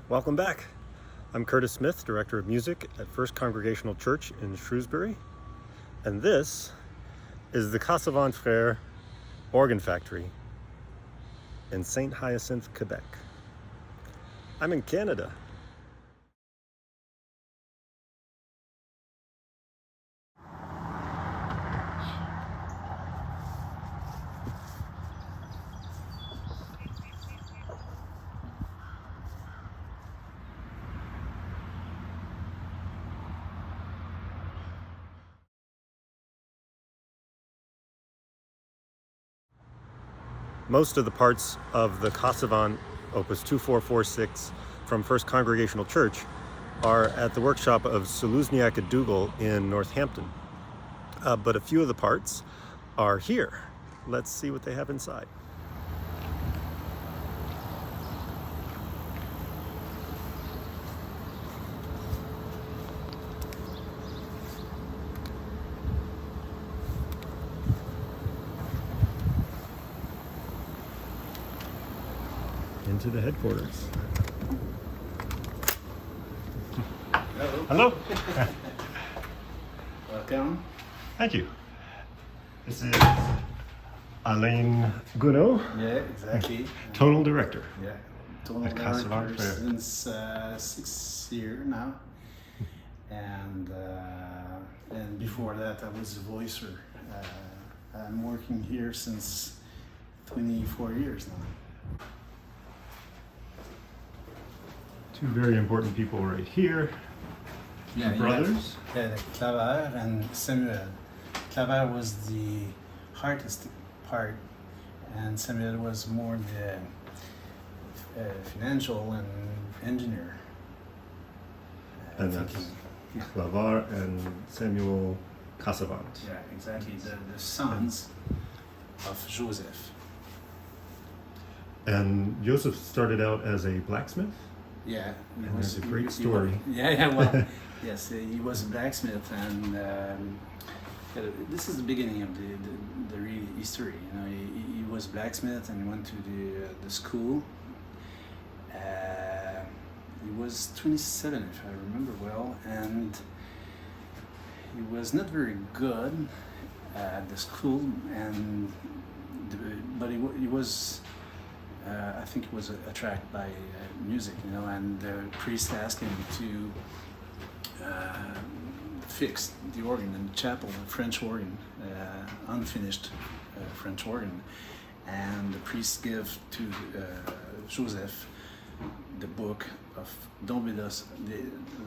Welcome back. I'm Curtis Smith, Director of Music at First Congregational Church in Shrewsbury, and this is the Casavant Frères Organ Factory in St. Hyacinthe, Quebec. I'm in Canada. Most of the parts of the Casavant Opus 2446 from First Congregational Church are at the workshop of Seluzniak and Dougal in Northampton. But a few of the parts are here. Let's see what they have inside. Into the headquarters. Hello. Welcome. Thank you. This is Alain Gounod, Yeah, exactly. Tonal Director. Yeah, tonal At Casavant director Frères. since 6 years now, and before that I was a voicer. I'm working here since 24 years now. Two very important people right here. Yeah, Brothers. Yeah, Claver and Samuel. Claver was the artistic part, and Samuel was more the financial and engineer. And that's Claver and Samuel Casavant. Yeah, exactly. The sons of Joseph. And Joseph started out as a blacksmith. Yeah, And there's a great story. Well, yes, he was a blacksmith, and this is the beginning of the real history. You know, he was a blacksmith, and he went to the school. He was 27, if I remember well, and he was not very good at the school, but he was. I think he was attracted by music, you know, and the priest asked him to fix the organ in the chapel, a French organ, unfinished French organ, and the priest gave to Joseph the book of Don Bédos,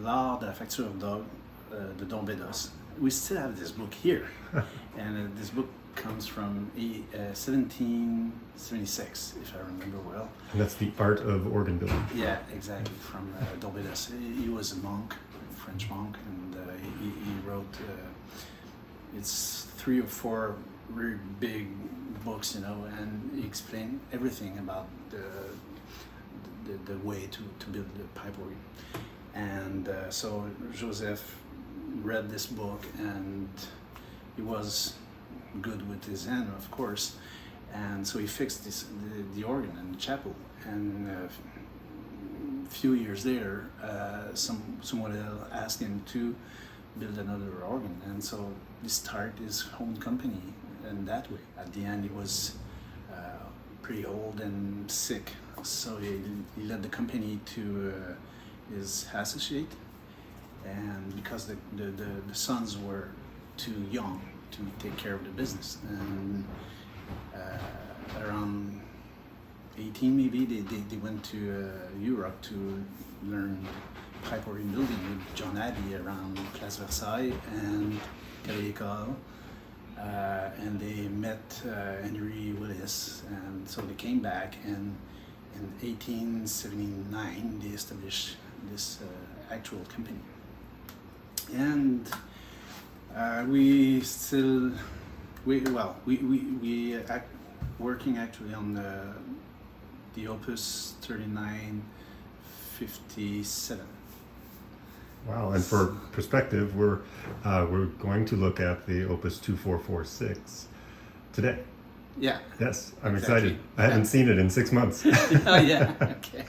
L'Art de la Facture de Don Bédos. We still have this book here, and this book comes from 1776, if I remember well. And that's the art of organ building. Yeah, exactly, from Don Bédos. He was a monk, a French monk, and he wrote, it's 3 or 4 very big books, you know, and he explained everything about the way to build the pipe organ. And so Joseph read this book, and he was good with his hand, of course, and so he fixed the organ in the chapel. And a few years later, someone else asked him to build another organ, and so he started his own company. And that way, at the end, he was pretty old and sick, so he led the company to his associate, and because the sons were too young to take care of the business, and around 18 maybe they went to Europe to learn pipe organ building with John Abbey around Place Versailles and Calais École, and they met Henry Willis, and so they came back, and in 1879 they established this actual company. And we working actually on the Opus 3957. Wow, and for perspective, we're going to look at the Opus 2446 today. Yeah. Yes, I'm Exactly. excited. I haven't seen it in 6 months. Oh yeah. Okay.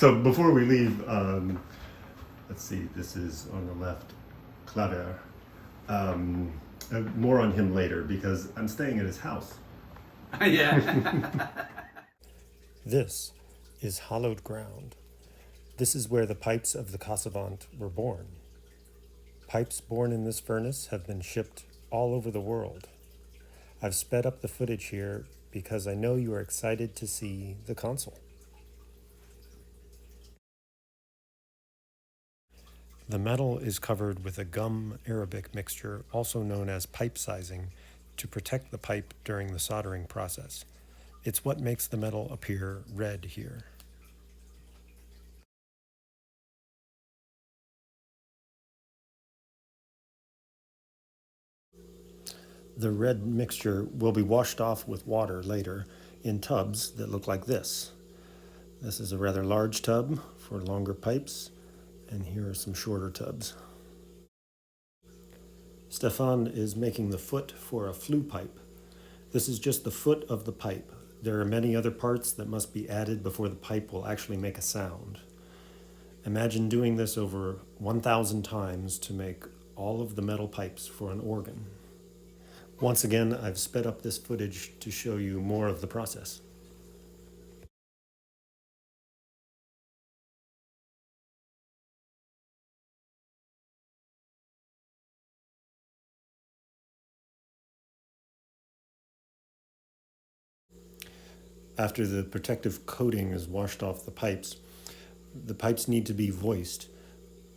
So before we leave, let's see, this is on the left, Claver. More on him later because I'm staying at his house. Yeah. This is hallowed ground. This is where the pipes of the Casavant were born. Pipes born in this furnace have been shipped all over the world. I've sped up the footage here because I know you are excited to see the console. The metal is covered with a gum Arabic mixture, also known as pipe sizing, to protect the pipe during the soldering process. It's what makes the metal appear red here. The red mixture will be washed off with water later in tubs that look like this. This is a rather large tub for longer pipes, and here are some shorter tubs. Stefan is making the foot for a flue pipe. This is just the foot of the pipe. There are many other parts that must be added before the pipe will actually make a sound. Imagine doing this over 1,000 times to make all of the metal pipes for an organ. Once again, I've sped up this footage to show you more of the process. After the protective coating is washed off the pipes need to be voiced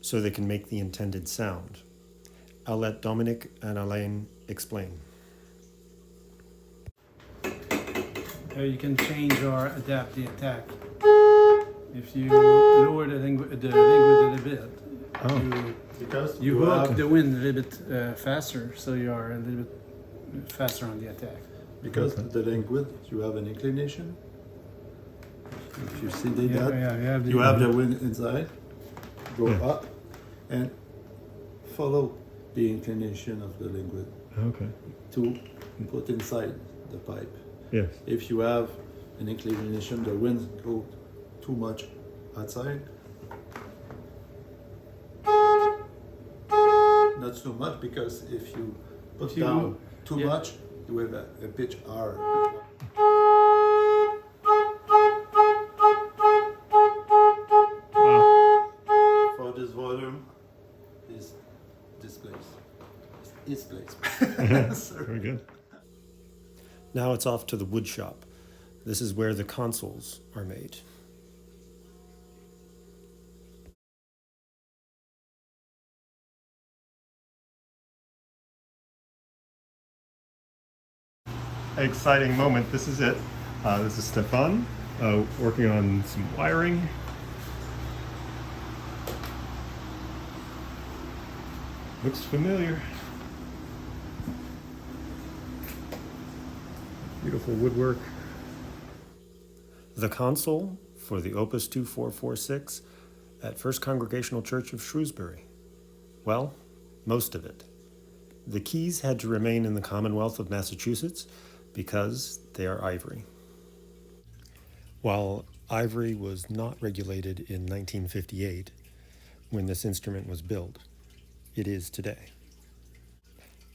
so they can make the intended sound. I'll let Dominic and Alain explain. You can change or adapt the attack. If you lower the liquid a little bit, you hook the wind a little bit faster, so you are a little bit faster on the attack. Because the liquid, you have an inclination. If you see that, you have the wind inside, go up, and follow the inclination of the liquid to put inside the pipe. Yes. If you have an inclination, the wind goes too much outside. Not so much, because if you put down too much, you have a pitch R. For this volume is this place. This place. Very good. Now it's off to the wood shop. This is where the consoles are made. Exciting moment. This is it. This is Stefan working on some wiring. Looks familiar. Beautiful woodwork. The console for the Opus 2446 at First Congregational Church of Shrewsbury. Well, most of it. The keys had to remain in the Commonwealth of Massachusetts because they are ivory. While ivory was not regulated in 1958, when this instrument was built, it is today.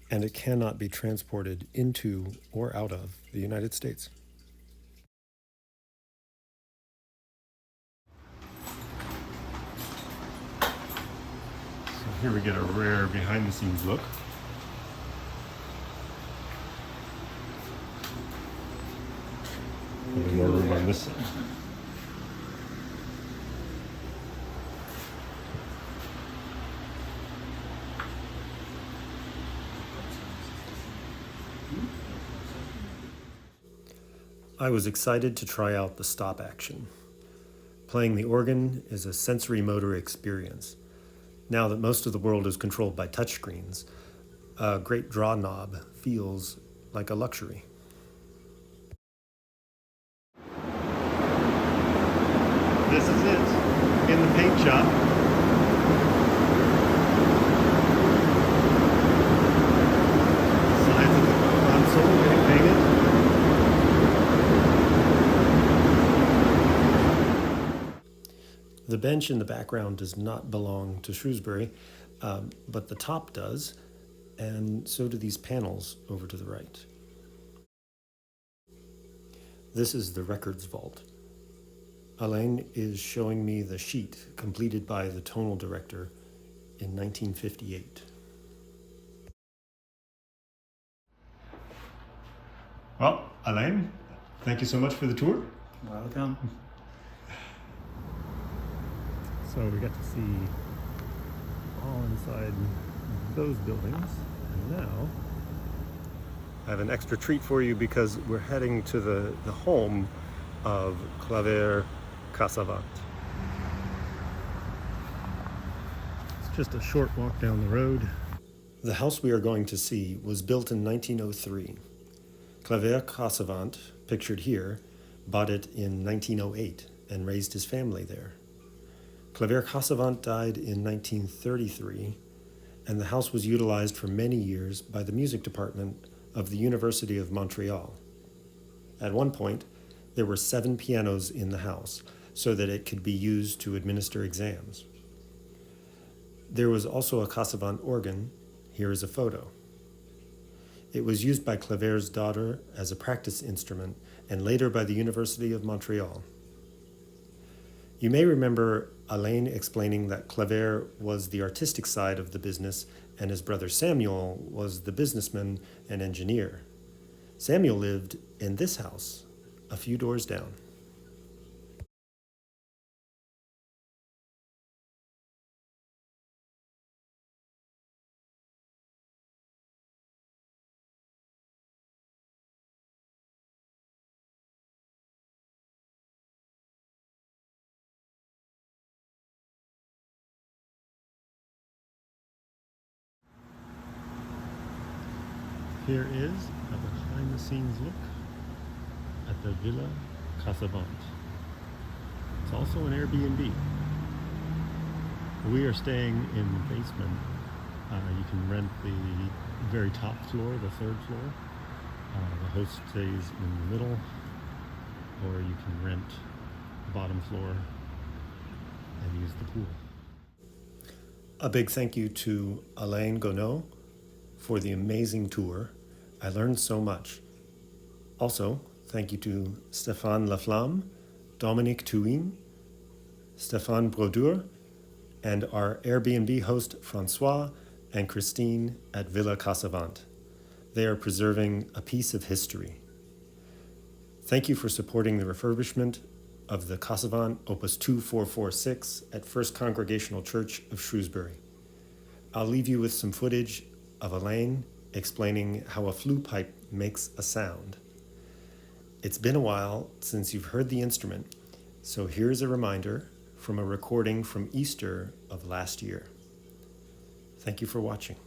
And it cannot be transported into or out of the United States. So here we get a rare behind-the-scenes look. A little more room on this side. I was excited to try out the stop action. Playing the organ is a sensory motor experience. Now that most of the world is controlled by touchscreens, a great draw knob feels like a luxury. This is it, in the paint shop. Sides of the console getting painted. The bench in the background does not belong to Shrewsbury, but the top does, and so do these panels over to the right. This is the records vault. Alain is showing me the sheet completed by the tonal director in 1958. Well, Alain, thank you so much for the tour. Welcome. So we got to see all inside those buildings, and now I have an extra treat for you because we're heading to the home of Claver Casavant. It's just a short walk down the road. The house we are going to see was built in 1903. Claver Casavant, pictured here, bought it in 1908 and raised his family there. Claver Casavant died in 1933, and the house was utilized for many years by the music department of the University of Montreal. At one point, there were 7 pianos in the house so that it could be used to administer exams. There was also a Casavant organ. Here is a photo. It was used by Claver's daughter as a practice instrument and later by the University of Montreal. You may remember Alain explaining that Claver was the artistic side of the business and his brother Samuel was the businessman and engineer. Samuel lived in this house, a few doors down. Here is a behind-the-scenes look at the Villa Casavant. It's also an Airbnb. We are staying in the basement. You can rent the very top floor, the 3rd floor. The host stays in the middle, or you can rent the bottom floor and use the pool. A big thank you to Alain Gonneau for the amazing tour. I learned so much. Also, thank you to Stéphane Laflamme, Dominique Touin, Stéphane Brodeur, and our Airbnb host Francois and Christine at Villa Casavant. They are preserving a piece of history. Thank you for supporting the refurbishment of the Casavant Opus 2446 at First Congregational Church of Shrewsbury. I'll leave you with some footage of Alain explaining how a flue pipe makes a sound. It's been a while since you've heard the instrument, so here's a reminder from a recording from Easter of last year. Thank you for watching.